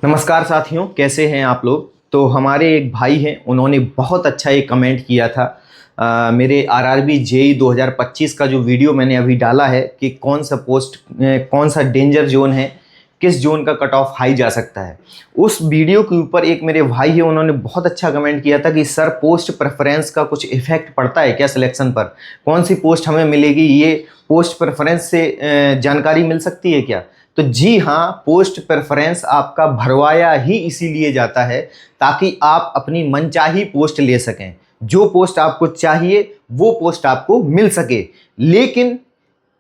नमस्कार साथियों, कैसे हैं आप लोग। तो हमारे एक भाई हैं, उन्होंने बहुत अच्छा एक कमेंट किया था। मेरे आरआरबी जेई 2025 का जो वीडियो मैंने अभी डाला है कि कौन सा डेंजर जोन है, किस जोन का कट ऑफ हाई जा सकता है। उस वीडियो के ऊपर एक मेरे भाई है, उन्होंने बहुत अच्छा कमेंट किया था कि सर पोस्ट प्रेफरेंस का कुछ इफेक्ट पड़ता है क्या सिलेक्शन पर, कौन सी पोस्ट हमें मिलेगी, ये पोस्ट प्रेफरेंस से जानकारी मिल सकती है क्या। तो जी हाँ, पोस्ट प्रेफरेंस आपका भरवाया ही इसीलिए जाता है ताकि आप अपनी मनचाही पोस्ट ले सकें। जो पोस्ट आपको चाहिए वो पोस्ट आपको मिल सके। लेकिन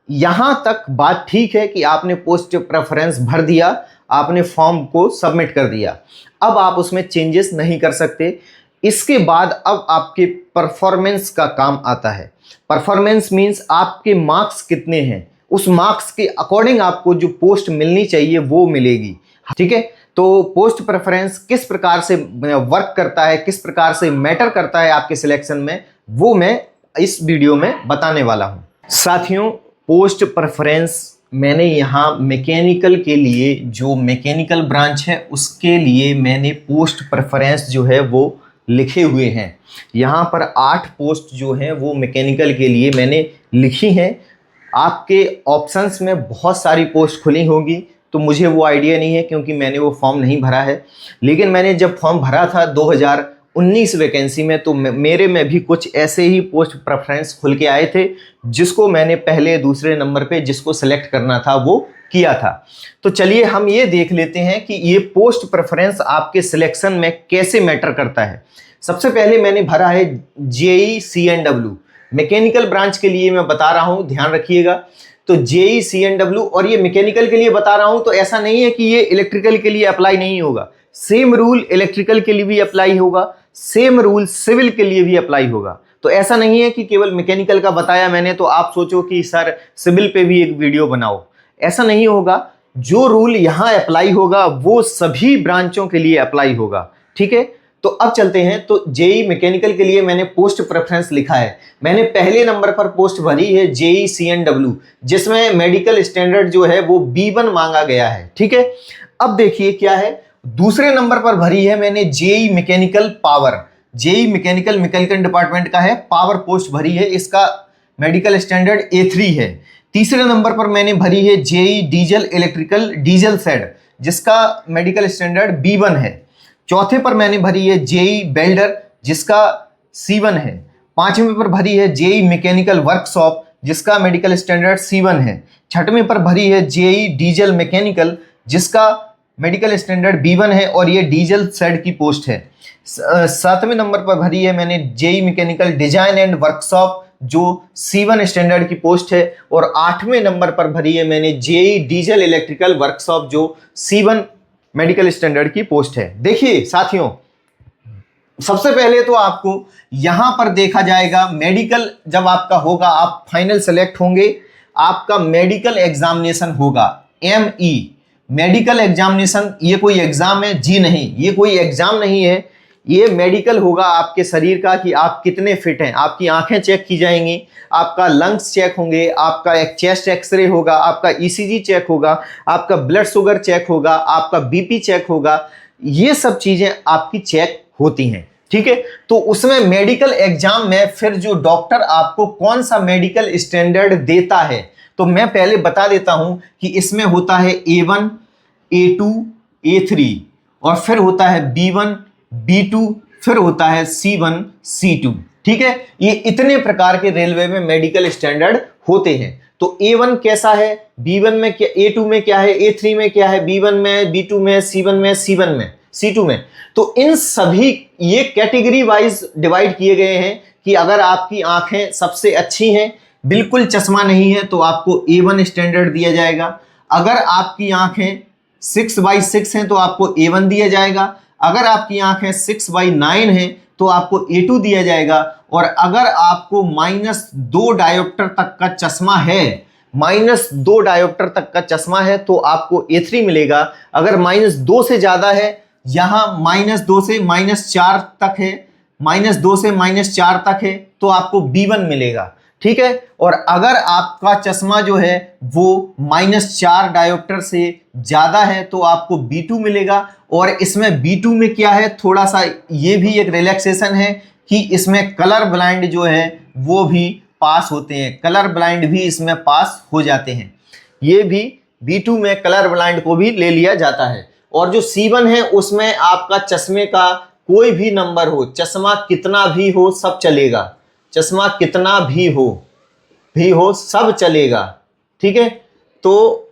यहां तक बात ठीक है कि आपने पोस्ट प्रेफरेंस भर दिया, आपने फॉर्म को सबमिट कर दिया, अब आप उसमें चेंजेस नहीं कर सकते। इसके बाद अब आपके परफॉर्मेंस का काम आता है। परफॉर्मेंस मींस आपके मार्क्स कितने हैं, उस मार्क्स के अकॉर्डिंग आपको जो पोस्ट मिलनी चाहिए वो मिलेगी। ठीक है, तो पोस्ट प्रेफरेंस किस प्रकार से वर्क करता है, किस प्रकार से मैटर करता है आपके सिलेक्शन में, वो मैं इस वीडियो में बताने वाला हूं। साथियों, पोस्ट प्रेफरेंस मैंने यहाँ मैकेनिकल के लिए, जो मैकेनिकल ब्रांच है उसके लिए मैंने पोस्ट प्रेफरेंस जो है वो लिखे हुए हैं। यहाँ पर 8 पोस्ट जो हैं वो मैकेनिकल के लिए मैंने लिखी हैं। आपके ऑप्शंस में बहुत सारी पोस्ट खुली होगी, तो मुझे वो आइडिया नहीं है क्योंकि मैंने वो फॉर्म नहीं भरा है। लेकिन मैंने जब फॉर्म भरा था 2019 वैकेंसी में, तो मेरे में भी कुछ ऐसे ही पोस्ट प्रेफरेंस खुल के आए थे, जिसको मैंने पहले दूसरे नंबर पे जिसको सिलेक्ट करना था वो किया था। तो चलिए हम ये देख लेते हैं कि ये पोस्ट प्रेफरेंस आपके सिलेक्शन में कैसे मैटर करता है। सबसे पहले मैंने भरा है जेई CNW, मैकेनिकल ब्रांच के लिए मैं बता रहा हूं, ध्यान रखिएगा। तो जेई CNW, और ये मैकेनिकल के लिए बता रहा हूं, तो ऐसा नहीं है कि ये इलेक्ट्रिकल के लिए अप्लाई नहीं होगा। सेम रूल इलेक्ट्रिकल के लिए भी अप्लाई होगा, सेम रूल सिविल के लिए भी अप्लाई होगा। तो ऐसा नहीं है कि केवल मैकेनिकल का बताया मैंने तो आप सोचो कि सर सिविल पे भी एक वीडियो बनाओ, ऐसा नहीं होगा। जो रूल यहां अप्लाई होगा वो सभी ब्रांचों के लिए अप्लाई होगा। ठीक है, तो अब चलते हैं। तो जेई मैकेनिकल के लिए मैंने पोस्ट प्रेफरेंस लिखा है। मैंने पहले नंबर पर पोस्ट भरी है जेई CNW, जिसमें मेडिकल स्टैंडर्ड जो है वो B1 मांगा गया है। ठीक है, अब देखिए क्या है। दूसरे नंबर पर भरी है मैंने JE mechanical power. JE mechanical department का है, पावर पोस्ट भरी है, इसका मेडिकल स्टैंडर्ड A3 है। तीसरे नंबर पर मैंने भरी है JE diesel electrical diesel shed, जिसका मेडिकल स्टैंडर्ड B1 है। चौथे पर मैंने भरी है जेई बेल्डर, जिसका C1 है। पांचवें पर भरी है जेई मैकेनिकल वर्कशॉप, जिसका मेडिकल स्टैंडर्ड C1 है। छठवें पर भरी है जेई डीजल मैकेनिकल, जिसका मेडिकल स्टैंडर्ड B1 है और ये डीजल सेड की पोस्ट है। सातवें नंबर पर भरी है मैंने JE mechanical design and workshop, जो C1 स्टैंडर्ड की पोस्ट है। और 8वें नंबर पर भरी है मैंने जेई डीजल इलेक्ट्रिकल वर्कशॉप, जो C1 मेडिकल स्टैंडर्ड की पोस्ट है। देखिए साथियों, सबसे पहले तो आपको यहां पर देखा जाएगा मेडिकल जब आपका होगा, आप फाइनल सेलेक्ट होंगे, आपका मेडिकल एग्जामिनेशन होगा। ME मेडिकल एग्जामिनेशन, ये कोई एग्जाम है जी नहीं, ये कोई एग्जाम नहीं है, ये मेडिकल होगा आपके शरीर का कि आप कितने फिट हैं। आपकी आंखें चेक की जाएंगी, आपका लंग्स चेक होंगे, आपका एक चेस्ट एक्सरे होगा, आपका ECG चेक होगा, आपका ब्लड शुगर चेक होगा, आपका BP चेक होगा। ये सब चीजें आपकी चेक होती हैं। ठीक है, तो उसमें मेडिकल एग्जाम में फिर जो डॉक्टर आपको कौन सा मेडिकल स्टैंडर्ड देता है, तो मैं पहले बता देता हूं कि इसमें होता है A1 A2 A3, और फिर होता है B1 B2, फिर होता है C1 C2। ठीक है, ये इतने प्रकार के रेलवे में मेडिकल स्टैंडर्ड होते हैं। तो A1 कैसा है, B1 में क्या, A2 में क्या है, A3 में क्या है, B1 में, B2 में, C1 में, C1 में, C2 में। तो इन सभी ये कैटेगरी वाइज डिवाइड किए गए हैं कि अगर आपकी आंखें सबसे अच्छी हैं, बिल्कुल चश्मा नहीं है, तो आपको A1 स्टैंडर्ड दिया जाएगा। अगर आपकी आंखें 6/6 हैं तो आपको A1 दिया जाएगा। अगर आपकी आंखें 6/9 हैं तो आपको A2 दिया जाएगा। और अगर आपको -2 डायोप्टर तक का चश्मा है, -2 डायोप्टर तक का चश्मा है तो आपको A3 मिलेगा। अगर -2 से ज्यादा है, यहां -2 से -4 तक है, -2 से -4 तक है, तो आपको B1 मिलेगा। ठीक है। और अगर आपका चश्मा जो है वो -4 डायोप्टर से ज़्यादा है तो आपको B2 मिलेगा। और इसमें B2 में क्या है, थोड़ा सा ये भी एक रिलैक्सेशन है कि इसमें कलर ब्लाइंड जो है वो भी पास होते हैं, कलर ब्लाइंड भी इसमें पास हो जाते हैं। ये भी B2 में कलर ब्लाइंड को भी ले लिया जाता है। और जो C1 है उसमें आपका चश्मे का कोई भी नंबर हो, चश्मा कितना भी हो सब चलेगा, चश्मा कितना भी हो सब चलेगा, ठीक है। तो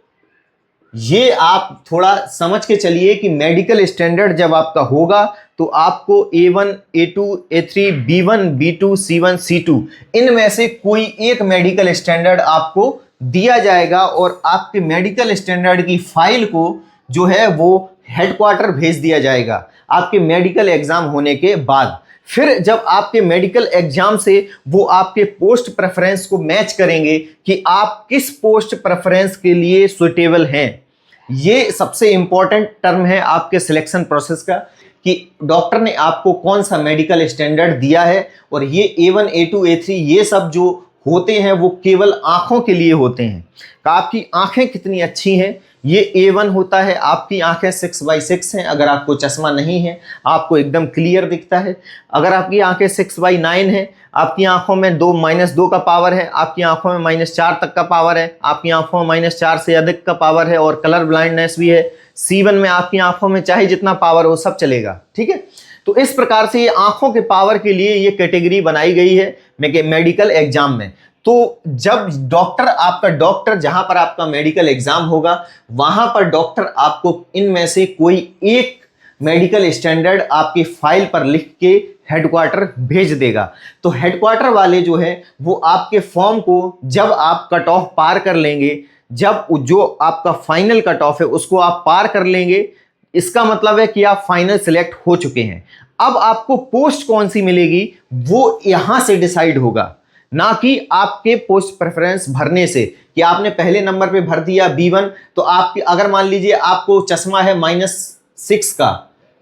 ये आप थोड़ा समझ के चलिए कि मेडिकल स्टैंडर्ड जब आपका होगा तो आपको A1, A2, A3, B1, B2, C1, C2 इनमें से कोई एक मेडिकल स्टैंडर्ड आपको दिया जाएगा और आपके मेडिकल स्टैंडर्ड की फाइल को जो है वो हेडक्वार्टर भेज दिया जाएगा आपके मेडिकल एग्जाम होने के बाद। फिर जब आपके मेडिकल एग्जाम से वो आपके पोस्ट प्रेफरेंस को मैच करेंगे कि आप किस पोस्ट प्रेफरेंस के लिए सुटेबल हैं। ये सबसे इंपॉर्टेंट टर्म है आपके सिलेक्शन प्रोसेस का कि डॉक्टर ने आपको कौन सा मेडिकल स्टैंडर्ड दिया है। और ये A1, A2, A3 ये सब जो होते हैं वो केवल आंखों के लिए होते हैं कि आपकी आंखें कितनी अच्छी हैं। ये A1 होता है, आपकी आंखें 6/6 हैं, अगर आपको चश्मा नहीं है आपको एकदम क्लियर दिखता है। अगर आपकी आंखें 6/9 हैं, आपकी आंखों में -2 का पावर है, आपकी आंखों में -4 तक का पावर है, आपकी आंखों में -4 से अधिक का पावर है और कलर ब्लाइंडनेस भी है। C1 में आपकी आंखों में चाहे जितना पावर हो सब चलेगा, ठीक है। तो इस प्रकार से ये आंखों के पावर के लिए ये कैटेगरी बनाई गई है मेडिकल एग्जाम में। तो जब डॉक्टर जहां पर आपका मेडिकल एग्जाम होगा वहां पर डॉक्टर आपको इनमें से कोई एक मेडिकल स्टैंडर्ड आपकी फाइल पर लिख के हेडक्वार्टर भेज देगा। तो हेडक्वार्टर वाले जो है वो आपके फॉर्म को जब आप कट ऑफ पार कर लेंगे, जब जो आपका फाइनल कट ऑफ है उसको आप पार कर लेंगे, इसका मतलब है कि आप फाइनल सिलेक्ट हो चुके हैं। अब आपको पोस्ट कौन सी मिलेगी वो यहां से डिसाइड होगा, ना कि आपके पोस्ट प्रेफरेंस भरने से कि आपने पहले नंबर पे भर दिया B1 तो आपकी अगर मान लीजिए आपको चश्मा है -6 का,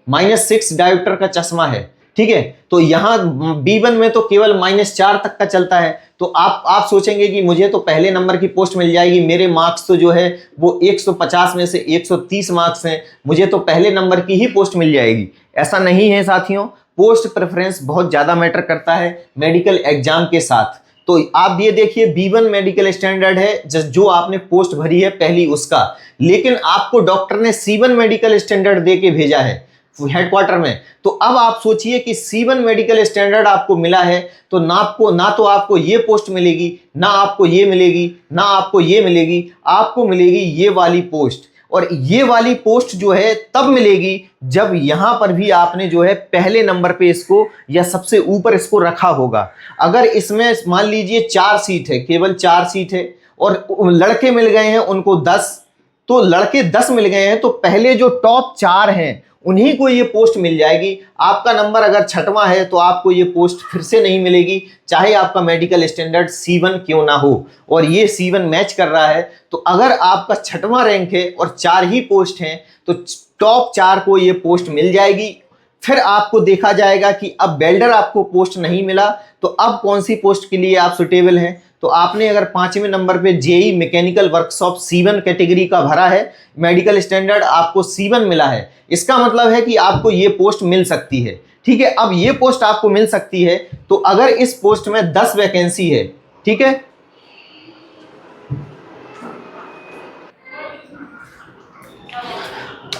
-6 डायोप्टर का चश्मा है, ठीक है। तो यहाँ B1 में तो केवल -4 तक का चलता है। तो आप सोचेंगे कि मुझे तो पहले नंबर की पोस्ट मिल जाएगी, मेरे मार्क्स तो जो है वो 150 में से 130 मार्क्स हैं, मुझे तो पहले नंबर की ही पोस्ट मिल जाएगी। ऐसा नहीं है साथियों, पोस्ट प्रेफरेंस बहुत ज़्यादा मैटर करता है मेडिकल एग्जाम के साथ। तो आप ये देखिए B1 मेडिकल स्टैंडर्ड है जो आपने पोस्ट भरी है पहली उसका, लेकिन आपको डॉक्टर ने C1 मेडिकल स्टैंडर्ड दे के भेजा है हेडक्वार्टर में। तो अब आप सोचिए कि C1 मेडिकल स्टैंडर्ड आपको मिला है तो ना तो आपको ये पोस्ट मिलेगी, ना आपको ये मिलेगी, ना आपको ये मिलेगी, आपको मिलेगी ये वाली पोस्ट। और ये वाली पोस्ट जो है तब मिलेगी जब यहां पर भी आपने जो है पहले नंबर पे इसको या सबसे ऊपर इसको रखा होगा। अगर इसमें मान लीजिए 4 सीट है, केवल 4 सीट है और लड़के मिल गए हैं उनको 10, तो लड़के 10 मिल गए हैं तो पहले जो टॉप 4 हैं उन्हीं को ये पोस्ट मिल जाएगी। आपका नंबर अगर 6वां है तो आपको ये पोस्ट फिर से नहीं मिलेगी, चाहे आपका मेडिकल स्टैंडर्ड C1 क्यों ना हो। और ये C1 मैच कर रहा है तो अगर आपका 6वां रैंक है और 4 ही पोस्ट हैं तो टॉप 4 को ये पोस्ट मिल जाएगी। फिर आपको देखा जाएगा कि अब वेल्डर आपको पोस्ट नहीं मिला तो अब कौन सी पोस्ट के लिए आप सुटेबल हैं। तो आपने अगर 5वें नंबर पे JEE mechanical workshop C1 category का भरा है, मेडिकल स्टैंडर्ड आपको C1 मिला है, इसका मतलब है कि आपको ये पोस्ट मिल सकती है, ठीक है। अब ये पोस्ट आपको मिल सकती है तो अगर इस पोस्ट में 10 वैकेंसी है, ठीक है,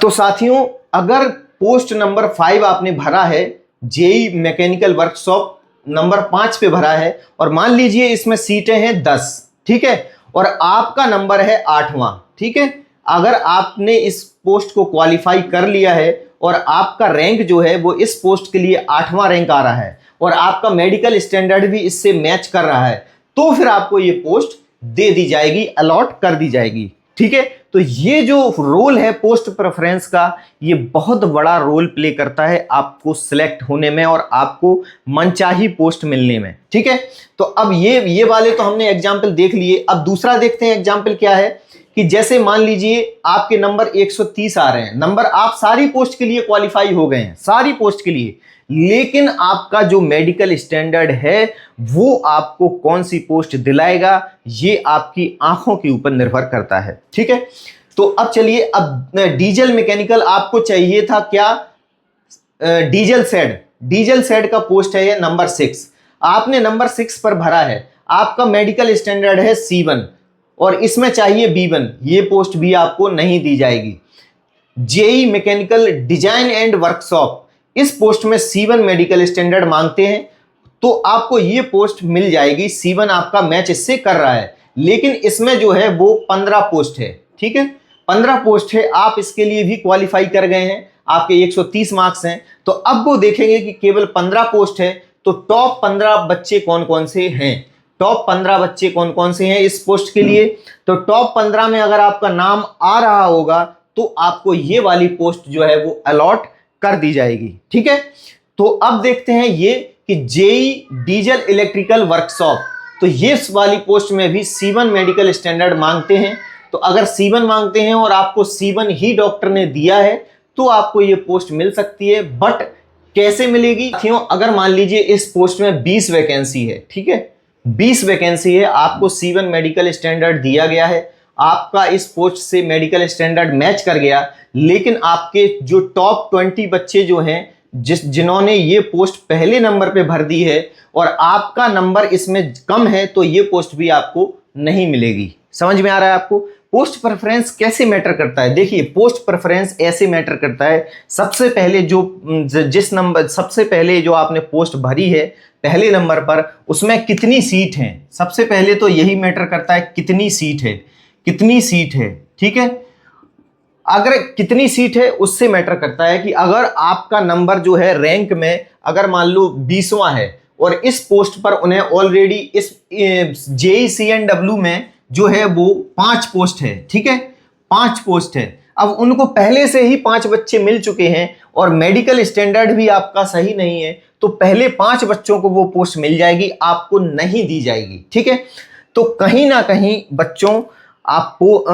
तो साथियों अगर पोस्ट नंबर 5 आपने भरा है, JEE मैकेनिकल वर्कशॉप नंबर 5 पे भरा है और मान लीजिए इसमें सीटें हैं 10, ठीक है, और आपका नंबर है 8वां, ठीक है। अगर आपने इस पोस्ट को क्वालिफाई कर लिया है और आपका रैंक जो है वो इस पोस्ट के लिए 8वां रैंक आ रहा है और आपका मेडिकल स्टैंडर्ड भी इससे मैच कर रहा है तो फिर आपको ये पोस्ट दे दी जाएगी, अलॉट कर दी जाएगी, ठीक है। तो ये जो रोल है पोस्ट प्रेफरेंस का, ये बहुत बड़ा रोल प्ले करता है आपको सिलेक्ट होने में और आपको मनचाही पोस्ट मिलने में, ठीक है। तो अब ये वाले तो हमने एग्जाम्पल देख लिए। अब दूसरा देखते हैं एग्जाम्पल क्या है कि जैसे मान लीजिए आपके नंबर 130 आ रहे हैं, नंबर आप सारी पोस्ट के लिए क्वालिफाई हो गए हैं, सारी पोस्ट के लिए, लेकिन आपका जो मेडिकल स्टैंडर्ड है वो आपको कौन सी पोस्ट दिलाएगा ये आपकी आंखों के ऊपर निर्भर करता है। ठीक है, तो अब चलिए, अब डीजल मैकेनिकल आपको चाहिए था क्या, डीजल सेड का पोस्ट है ये नंबर 6। आपने नंबर 6 पर भरा है, आपका मेडिकल स्टैंडर्ड है C1 और इसमें चाहिए B1, ये पोस्ट भी आपको नहीं दी जाएगी। JE mechanical design and workshop, इस पोस्ट में C1 मेडिकल स्टैंडर्ड मांगते हैं तो आपको ये पोस्ट मिल जाएगी। C1 आपका मैच इससे कर रहा है, लेकिन इसमें जो है वो 15 पोस्ट है। ठीक है, 15 पोस्ट है, आप इसके लिए भी क्वालिफाई कर गए हैं, आपके 130 मार्क्स हैं। तो अब वो देखेंगे कि केवल 15 पोस्ट है, तो टॉप 15 बच्चे कौन कौन से हैं, टॉप 15 बच्चे कौन कौन से हैं इस पोस्ट के लिए। तो टॉप 15 में अगर आपका नाम आ रहा होगा तो आपको ये वाली पोस्ट जो है वो अलॉट कर दी जाएगी। ठीक है, तो अब देखते हैं ये कि जेई डीजल इलेक्ट्रिकल वर्कशॉप, तो ये वाली पोस्ट में भी C1 मेडिकल स्टैंडर्ड मांगते हैं। तो अगर C1 मांगते हैं और आपको C1 ही डॉक्टर ने दिया है तो आपको ये पोस्ट मिल सकती है, बट कैसे मिलेगी साथियों, अगर मान लीजिए इस पोस्ट में 20 वैकेंसी है, ठीक है 20 वैकेंसी है, आपको C1 मेडिकल स्टैंडर्ड दिया गया है, आपका इस पोस्ट से मेडिकल स्टैंडर्ड मैच कर गया, लेकिन आपके जो टॉप 20 बच्चे जो हैं जिन्होंने ये पोस्ट पहले नंबर पे भर दी है और आपका नंबर इसमें कम है, तो ये पोस्ट भी आपको नहीं मिलेगी। समझ में आ रहा है आपको पोस्ट प्रेफरेंस कैसे मैटर करता है? देखिए, पोस्ट प्रेफरेंस ऐसे मैटर करता है, सबसे पहले सबसे पहले जो आपने पोस्ट भरी है पहले नंबर पर, उसमें कितनी सीट हैं, सबसे पहले तो यही मैटर करता है, कितनी सीट है, कितनी सीट है। ठीक है, अगर कितनी सीट है उससे मैटर करता है कि अगर आपका नंबर जो है रैंक में अगर मान लो 20वां है और इस पोस्ट पर उन्हें ऑलरेडी इस JEE-CNW में जो है वो 5 पोस्ट है। ठीक है, 5 पोस्ट है, अब उनको पहले से ही 5 बच्चे मिल चुके हैं और मेडिकल स्टैंडर्ड भी आपका सही नहीं है, तो पहले 5 बच्चों को वो पोस्ट मिल जाएगी, आपको नहीं दी जाएगी। ठीक है, तो कहीं ना कहीं बच्चों आपको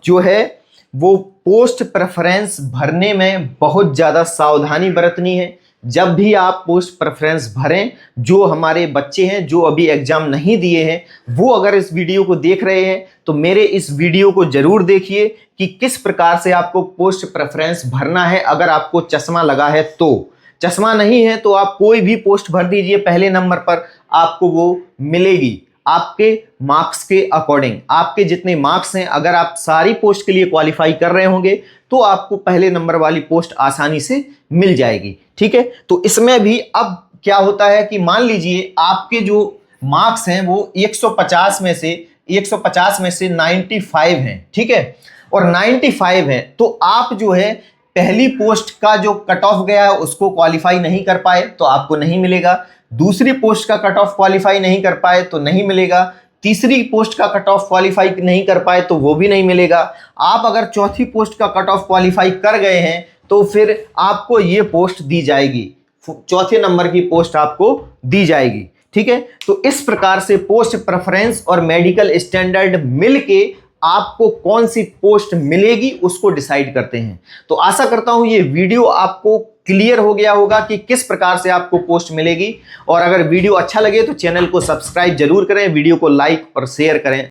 जो है वो पोस्ट प्रेफरेंस भरने में बहुत ज़्यादा सावधानी बरतनी है। जब भी आप पोस्ट प्रेफरेंस भरें, जो हमारे बच्चे हैं जो अभी एग्जाम नहीं दिए हैं, वो अगर इस वीडियो को देख रहे हैं तो मेरे इस वीडियो को जरूर देखिए कि किस प्रकार से आपको पोस्ट प्रेफरेंस भरना है। अगर आपको चश्मा लगा है तो, चश्मा नहीं है तो आप कोई भी पोस्ट भर दीजिए, पहले नंबर पर आपको वो मिलेगी आपके मार्क्स के अकॉर्डिंग। आपके जितने मार्क्स हैं, अगर आप सारी पोस्ट के लिए क्वालिफाई कर रहे होंगे तो आपको पहले नंबर वाली पोस्ट आसानी से मिल जाएगी। ठीक है, तो इसमें भी अब क्या होता है कि मान लीजिए आपके जो मार्क्स हैं वो 150 में से 95 हैं। ठीक है, और 95 है तो आप जो है पहली पोस्ट का जो कट ऑफ गया है उसको क्वालिफाई नहीं कर पाए तो आपको नहीं मिलेगा, दूसरी पोस्ट का कट ऑफ क्वालिफाई नहीं कर पाए तो नहीं मिलेगा, तीसरी पोस्ट का कट ऑफ क्वालिफाई नहीं कर पाए तो वो भी नहीं मिलेगा। आप अगर चौथी पोस्ट का कट ऑफ क्वालिफाई कर गए हैं तो फिर आपको ये पोस्ट दी जाएगी, चौथे नंबर की पोस्ट आपको दी जाएगी। ठीक है, तो इस प्रकार से पोस्ट प्रेफरेंस और मेडिकल स्टैंडर्ड मिलके आपको कौन सी पोस्ट मिलेगी उसको डिसाइड करते हैं। तो आशा करता हूं ये वीडियो आपको क्लियर हो गया होगा कि किस प्रकार से आपको पोस्ट मिलेगी, और अगर वीडियो अच्छा लगे तो चैनल को सब्सक्राइब जरूर करें, वीडियो को लाइक और शेयर करें।